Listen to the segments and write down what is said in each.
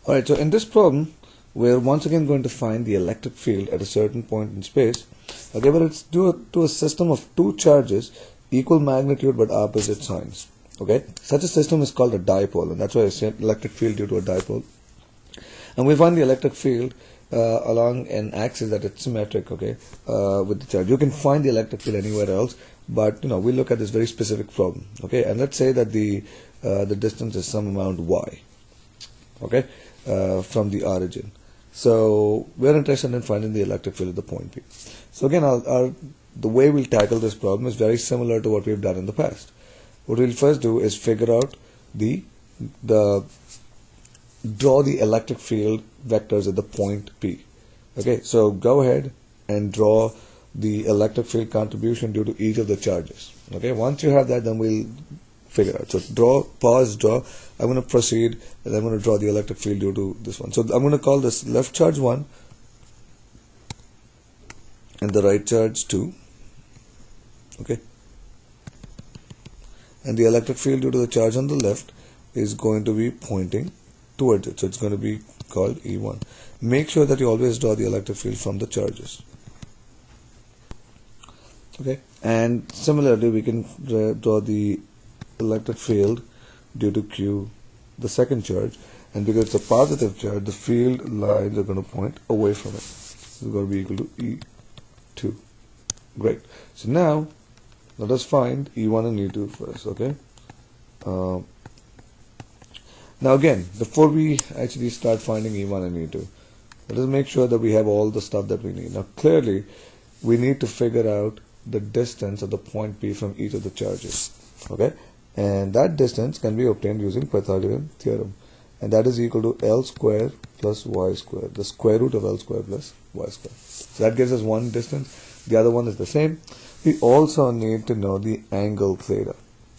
Alright, so in this problem, we're once again going to find the electric field at a certain point in space. Okay, but it's due to a system of two charges, equal magnitude but opposite signs. Okay, such a system is called a dipole, and that's why I said electric field due to a dipole. And we find the electric field along an axis that is symmetric, okay, with the charge. You can find the electric field anywhere else, but we look at this very specific problem, okay. And let's say that the distance is some amount y, okay, from the origin. So we're interested in finding the electric field at the point P. So again, the way we'll tackle this problem is very similar to what we've done in the past. What we'll first do is figure out draw the electric field vectors at the point P. Okay, so go ahead and draw the electric field contribution due to each of the charges. Okay, once you have that, then we'll figure out. So draw, pause, draw. I'm going to proceed, and I'm going to draw the electric field due to this one. So I'm going to call this left charge 1 and the right charge 2. Okay, and the electric field due to the charge on the left is going to be pointing towards it, so it's going to be called E1. Make sure that you always draw the electric field from the charges. Okay, and similarly we can draw the electric field due to Q, the second charge, and because it's a positive charge, the field lines are going to point away from it. It's going to be equal to E2. Great. So now let us find E1 and E2 first. Okay. Now again, before we actually start finding E1 and E2, let us make sure that we have all the stuff that we need. Now clearly, we need to figure out the distance of the point P from each of the charges. Okay, and that distance can be obtained using Pythagorean theorem, and that is equal to L square plus Y square, the square root of L square plus Y square. So that gives us one distance. The other one is the same. We also need to know the angle theta.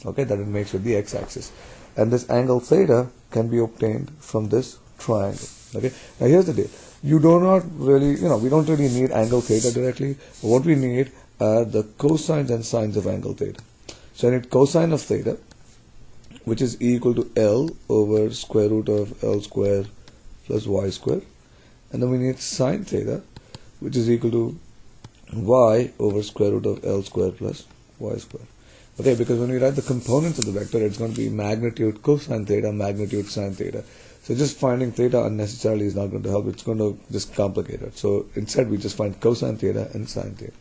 Okay, that it makes with the x-axis, and this angle theta can be obtained from this triangle. Okay, now here's the deal. You do not really, we don't really need angle theta directly. What we need are the cosines and sines of angle theta. So I need cosine of theta, which is equal to L over square root of L square plus Y square, and then we need sine theta, which is equal to Y over square root of L square plus Y square. Okay, because when we write the components of the vector, it's going to be magnitude cosine theta, magnitude sine theta. So just finding theta unnecessarily is not going to help. It's going to just complicate it. So instead, we just find cosine theta and sine theta.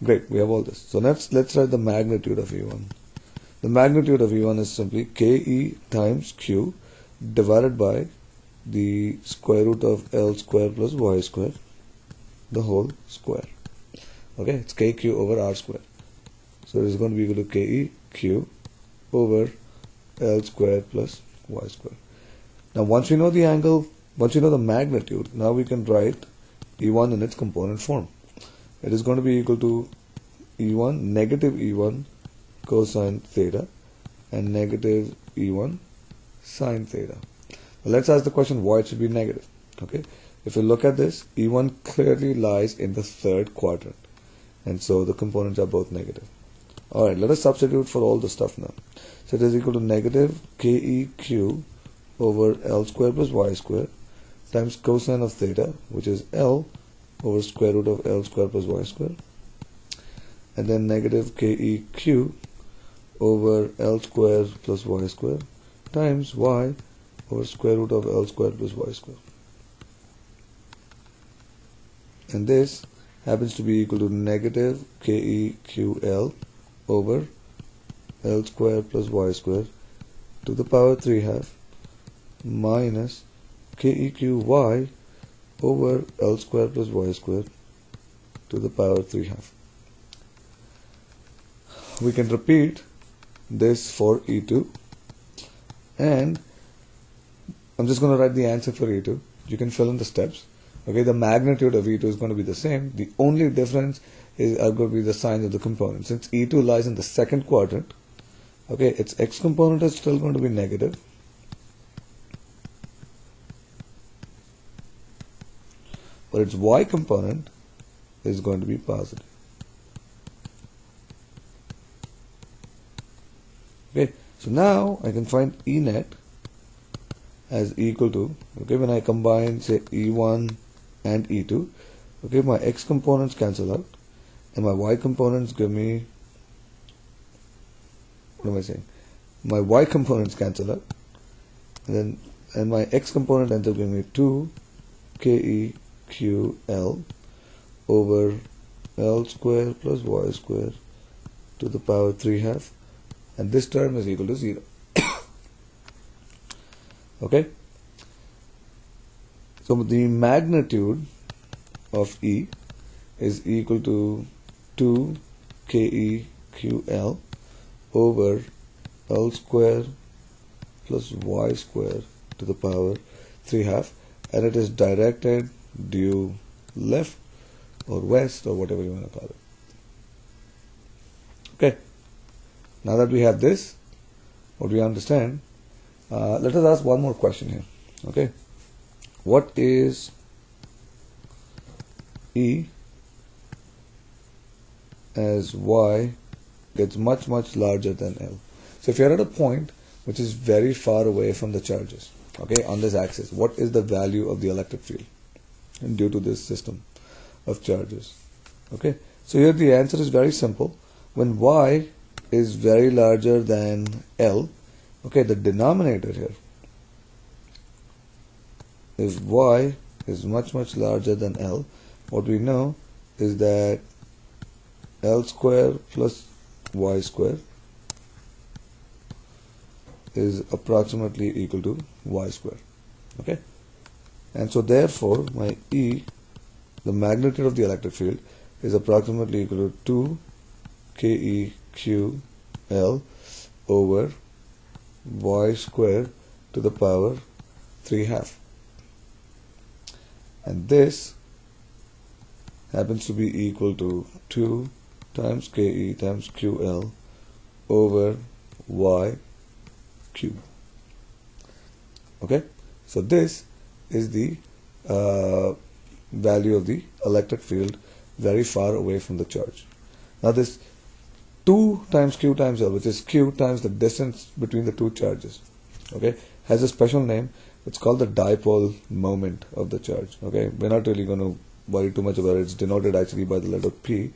Great, we have all this. So let's write the magnitude of E1. The magnitude of E1 is simply Ke times Q divided by the square root of L square plus Y square, the whole square. Okay, it's KQ over R square. So it is going to be equal to KEQ over L square plus Y square. Now once we know the angle, once we know the magnitude, now we can write E1 in its component form. It is going to be equal to E1, negative E1 cosine theta and negative E1 sine theta. Now let's ask the question why it should be negative. Okay, if you look at this, E1 clearly lies in the third quadrant, and so the components are both negative. Alright, let us substitute for all the stuff now. So it is equal to negative KEQ over L square plus Y square times cosine of theta, which is L over square root of L square plus Y square, and then negative KEQ over L square plus Y square times Y over square root of L square plus Y square. And this happens to be equal to negative KEQL over L square plus Y square to the power 3/2 minus KEQY over L square plus Y square to the power 3/2. We can repeat this for E2, and I'm just going to write the answer for E2. You can fill in the steps. Okay, the magnitude of E2 is going to be the same. The only difference are going to be the signs of the components. Since E2 lies in the second quadrant, okay, its x component is still going to be negative, but its y component is going to be positive. Okay, so now I can find E net as equal to, okay, when I combine say E1 and E2, okay, my X components cancel out and my Y components give me, what am I saying? My Y components cancel out and my X component ends up giving me 2 KEQL over L square plus Y square to the power 3/2, and this term is equal to 0. Okay, so the magnitude of E is equal to 2 KEQL over L square plus Y square to the power 3/2, and it is directed due left or west or whatever you want to call it. Okay, now that we have this, what we understand, let us ask one more question here. Okay, what is E as Y gets much larger than L? So if you're at a point which is very far away from the charges, okay, on this axis, what is the value of the electric field and due to this system of charges? Okay, so here the answer is very simple. When Y is very larger than L, okay, the denominator here is Y is much larger than L. What we know is that L square plus Y square is approximately equal to Y square. Okay, and so therefore my E, the magnitude of the electric field, is approximately equal to 2 KEQL over Y square to the power 3/2, and this happens to be equal to 2 times KE times QL over Y cube. Okay, so this is the value of the electric field very far away from the charge. Now this 2 times Q times L, which is Q times the distance between the two charges, okay, has a special name. It's called the dipole moment of the charge. Okay, we're not really going to worry too much about it. It's denoted actually by the letter P,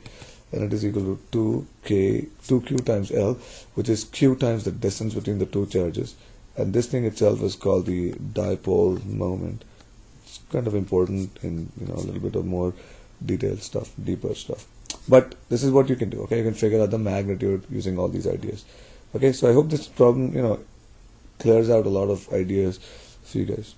and it is equal to 2Q times L, which is Q times the distance between the two charges, and this thing itself is called the dipole moment. It's kind of important in, you know, a little bit of more detailed stuff, deeper stuff. But this is what you can do. Okay, you can figure out the magnitude using all these ideas. Okay, so I hope this problem, you know, clears out a lot of ideas for you guys.